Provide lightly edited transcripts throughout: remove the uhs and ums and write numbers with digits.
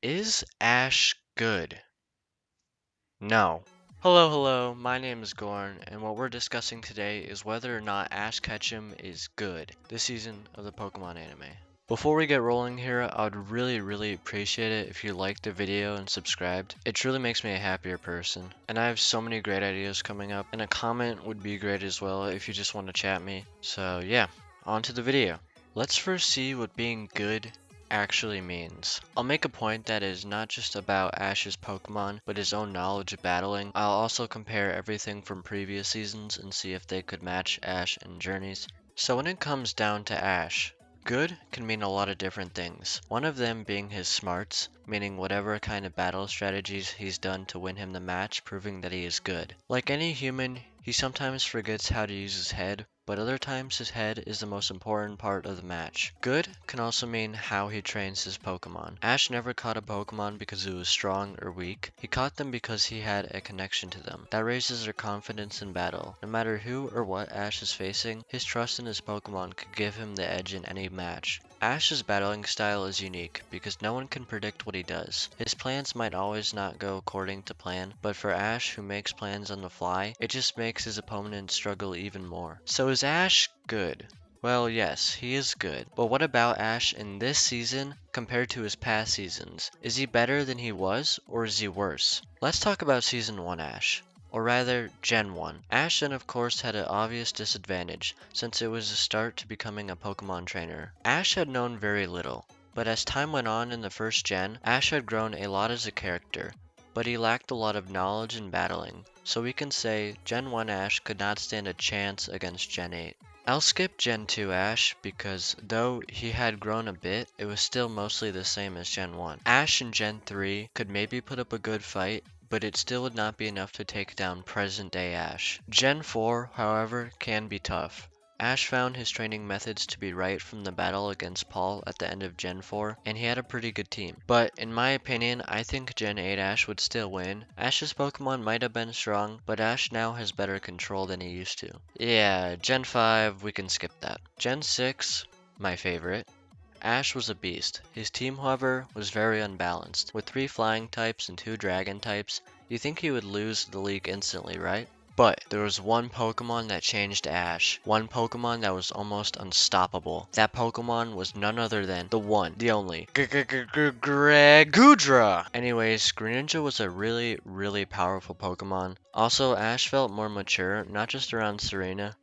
Is Ash good? No. Hello, my name is Gorn, and what we're discussing today is whether or not Ash Ketchum is good this season of the Pokemon anime. Before we get rolling here, I would really appreciate it if you liked the video and subscribed. It truly makes me a happier person. And I have so many great ideas coming up, and a comment would be great as well if you just want to chat me. So yeah, on to the video. Let's first see what being good actually means. I'll make a point that is not just about Ash's Pokemon, but his own knowledge of battling. I'll also compare everything from previous seasons and see if they could match Ash in Journeys. So when it comes down to Ash, good can mean a lot of different things. One of them being his smarts, meaning whatever kind of battle strategies he's done to win him the match, proving that he is good. Like any human, he sometimes forgets how to use his head, but other times his head is the most important part of the match. Good can also mean how he trains his Pokemon. Ash never caught a Pokemon because it was strong or weak. He caught them because he had a connection to them. That raises their confidence in battle. No matter who or what Ash is facing, his trust in his Pokemon could give him the edge in any match. Ash's battling style is unique because no one can predict what he does. His plans might always not go according to plan, but for Ash, who makes plans on the fly, it just makes his opponent struggle even more. So is Ash good? Well, yes, he is good. But what about Ash in this season compared to his past seasons? Is he better than he was, or is he worse? Let's talk about Season 1 Ash. Or rather, Gen 1. Ash then of course had an obvious disadvantage, since it was the start to becoming a Pokemon trainer. Ash had known very little, but as time went on in the first gen, Ash had grown a lot as a character, but he lacked a lot of knowledge in battling, so we can say Gen 1 Ash could not stand a chance against Gen 8. I'll skip Gen 2 Ash because though he had grown a bit, it was still mostly the same as Gen 1. Ash in Gen 3 could maybe put up a good fight, but it still would not be enough to take down present day Ash. Gen 4, however, can be tough. Ash found his training methods to be right from the battle against Paul at the end of Gen 4, and he had a pretty good team. But in my opinion, I think Gen 8 Ash would still win. Ash's Pokemon might have been strong, but Ash now has better control than he used to. Yeah, Gen 5, we can skip that. Gen 6, my favorite. Ash was a beast. His team, however, was very unbalanced. With 3 flying types and 2 dragon types, you think he would lose the league instantly, right? But there was one Pokemon that changed Ash. One Pokemon that was almost unstoppable. That Pokemon was none other than the one, the only, Gudra! Anyways, Greninja was a really powerful Pokemon. Also, Ash felt more mature, not just around Serena.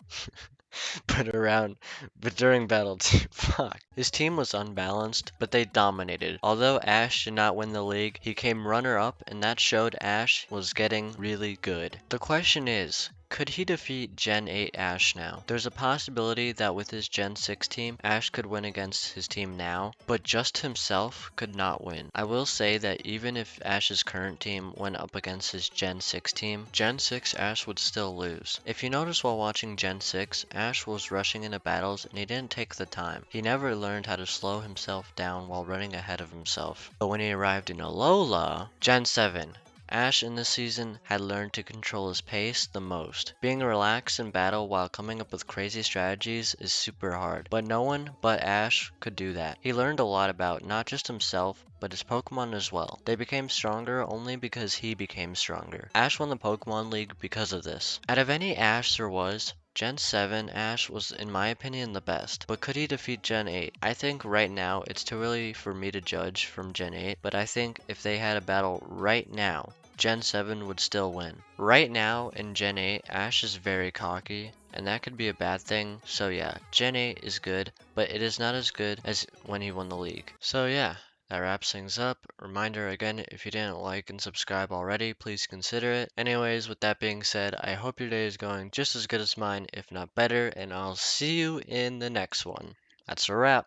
but during battle too. Fuck. His team was unbalanced, but they dominated. Although Ash did not win the league, he came runner up, and that showed Ash was getting really good. The question is, could he defeat Gen 8 Ash now? There's a possibility that with his Gen 6 team, Ash could win against his team now, but just himself could not win. I will say that even if Ash's current team went up against his Gen 6 team, Gen 6 Ash would still lose. If you notice while watching Gen 6, Ash was rushing into battles and he didn't take the time. He never learned how to slow himself down while running ahead of himself. But when he arrived in Alola, Gen 7, Ash in this season had learned to control his pace the most. Being relaxed in battle while coming up with crazy strategies is super hard, but no one but Ash could do that. He learned a lot about not just himself, but his Pokemon as well. They became stronger only because he became stronger. Ash won the Pokemon League because of this. Out of any Ash there was, Gen 7 Ash was in my opinion the best, but could he defeat Gen 8? I think right now it's too early for me to judge from Gen 8, but I think if they had a battle right now, Gen 7 would still win. Right now in Gen 8, Ash is very cocky, and that could be a bad thing, so yeah, Gen 8 is good, but it is not as good as when he won the league. So yeah, that wraps things up. Reminder again, if you didn't like and subscribe already, please consider it. Anyways, with that being said, I hope your day is going just as good as mine, if not better, and I'll see you in the next one. That's a wrap.